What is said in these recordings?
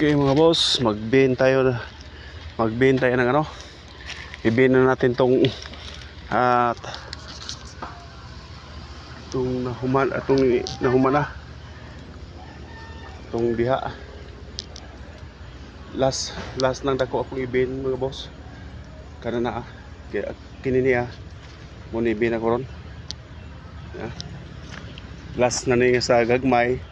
Okay mga boss, mag-bin tayo ng ano. I-bin na natin tong nahuman na. Tong diha. Last nang dako akong i-bin mga boss. Kana na kini niya. Mo ni bin ako ron. Last na ni sa gagmay.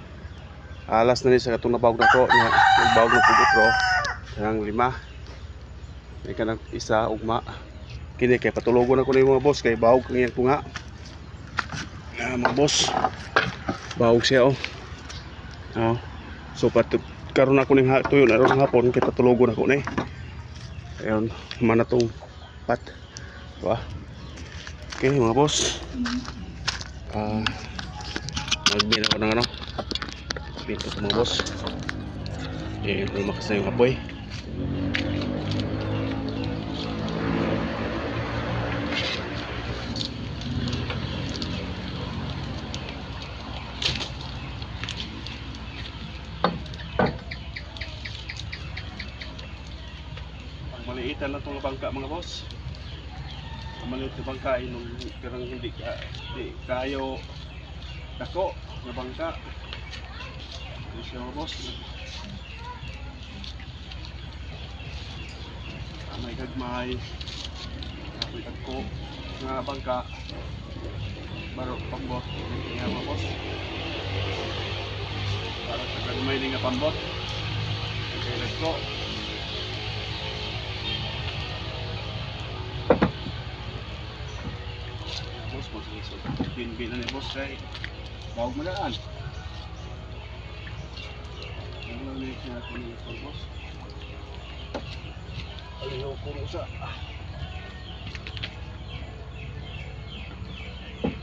Last na ni sa katong nabawag na ko, nabawag na pugutro. Kanang 5. May kanang isa ugma. Kini kay patulogon ako ni mga boss kay bawog kang iyang tunga. Mga boss. Bawog siya So karon ako ning tuyo na ron hapon kay patulogon ako ni. Ayun, mana tong pat. Diba? Okay mga boss. Magbina ko ng ano. Pinto ko mga boss. Lumakas na yung apoy. Maliitan lang itong bangka mga boss. Maliit na bangka nung karang hindi kayo dako na bangka. Ito siya mga boss. May gagmay, may dako na bangka. Baro pambot nga mga boss. Para sa gagmay din nga pambot. Okay, let's go. Bin-bin na ni boss kay bawag malaan. Ang lamig na ito ni boss. Alihaw ko rin sa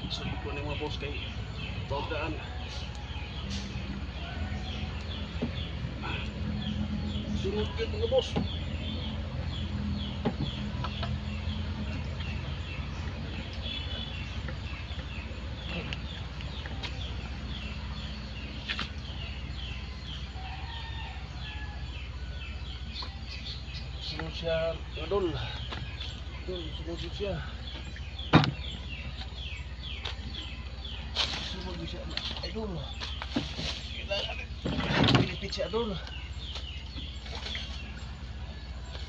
sabi ko na mga boss kay bawag daan. Sunod yun mga boss. Sunod siya, idol. Sunod siya. Sunod siya, idol. Kailangan pilipit siya, idol.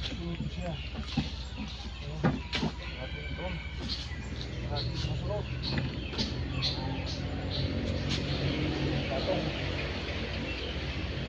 Sunod siya. Natin ito. Natin susunod. Natong.